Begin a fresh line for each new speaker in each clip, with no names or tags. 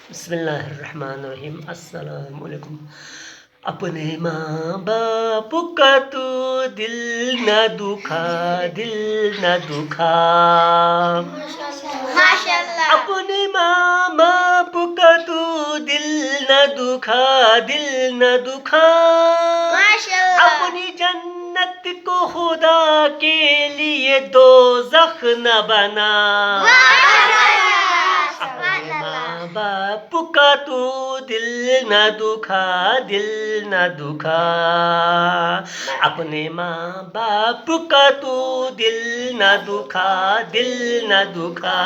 बिस्मिल्लाहिर्रहमानिर्रहीम। अस्सलाम वालेकुम। अपने माँ बाप का तू दिल न दुखा, दिल न दुखा।
माशाल्लाह।
अपने माँ बाप का तू दिल न दुखा, दिल न दुखा।
माशाल्लाह।
अपनी जन्नत को खुदा के लिए दोज़ख न बना। माँ बाप का तू दिल न दुखा, दिल न दुखा। अपने माँ बाप का तू दिल न दुखा, दिल न दुखा।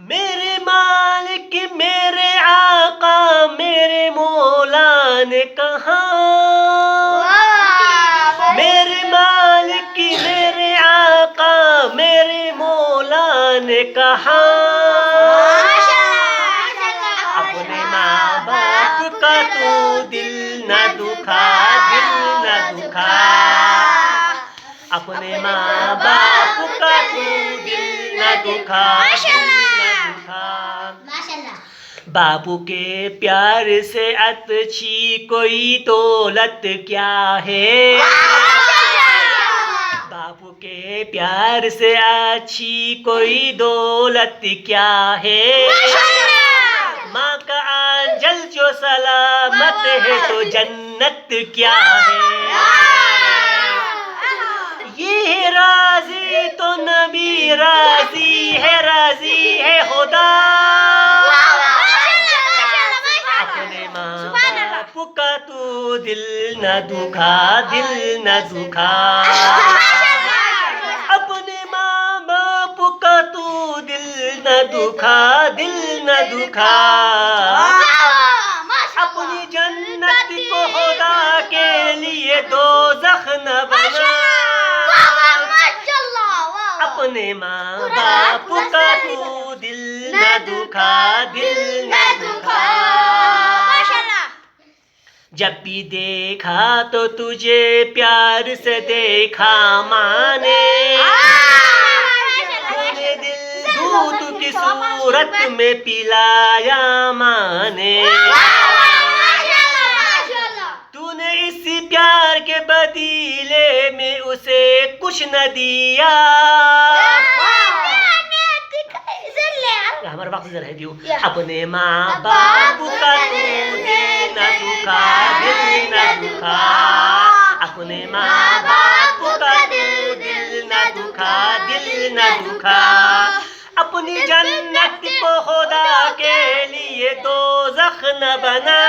मेरे मालिक मेरे आका मेरे मौला ने कहा, मेरे मालिक मेरे आका मेरे मौला ने कहा, अपने माँ बाप का तू दिल न दुखा, दिल न दुखा। अपने माँ बाप का तू दिल न दुखा, दिल न दुखा। बापू के प्यार से अच्छी कोई दौलत क्या है। बापू के प्यार से अच्छी कोई दौलत क्या है। माँ का आंचल जो सलामत है तो जन्नत क्या है। ये राजी तो नबी राजी है खुदा। अपने माँ बाप का तू दिल न दुखा, दिल न दुखा। अपने माँ बाप का तू दिल न दुखा, दिल न दुखा। अपनी जन्नत को खुदा के लिए दोज़ख न बना। अपने माँ बाप का तू दिल न दुखा, दिल न दुखा। जब भी देखा तो तुझे प्यार से देखा माने। तूने दिल दूध की सूरत में पिलाया माने। तूने इसी प्यार के बदले में उसे कुछ न दिया। हमारा वक्त जरा है दियो। अपने माँ बाप का तू दिल न दुखा, दिल न दुखा। अपने माँ बाप का तू दिल न दुखा, दिल न दुखा। अपनी जन्नत को खुदा के लिए दोज़ख न बना।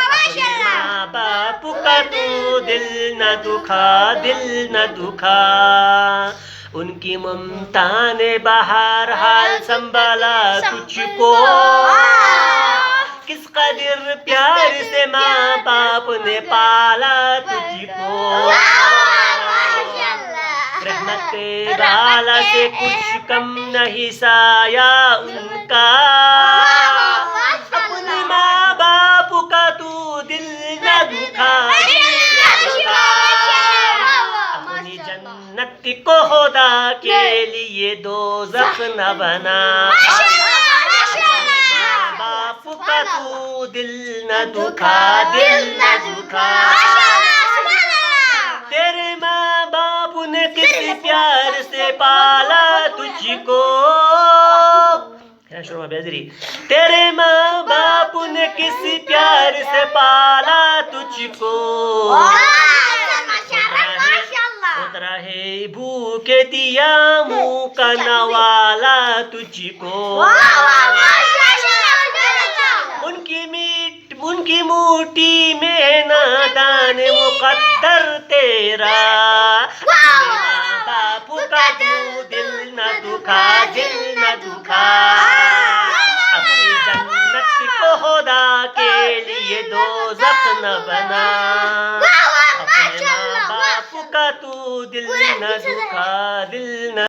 अपने माँ बाप का तू दिल न दुखा, दिल न दुखा। उनकी ममता ने बहार हाल संभाला तुझको। किस कदर प्यार से माँ बाप ने पाला तुझको। रहमत वाला से कुछ कम नहीं साया उनका। अपने माँ बाप का तू दिल न दुखा, अपनी जन्नत को खुदा के लिए दोज़ख न बना। माँ बाप का तू दिल न दुखा, दिल न दुखा। तेरे माँ बाप ने किस प्यार से पाला तुझको। तेरे माँ बाप ने किस प्यार से पाला तुझको। रहे भूखे दिया मुँह का नवाला तुझको। उनकी मुट्ठी में नादान मुक़द्दर तेरा। अपने माँ बाप का तू दिल न दुखा, दिल न दुखा। अपनी जन्नत को खुदा के लिए दोज़ख न बना। अपने माँ बाप का तू दिल न दुखा, दिल न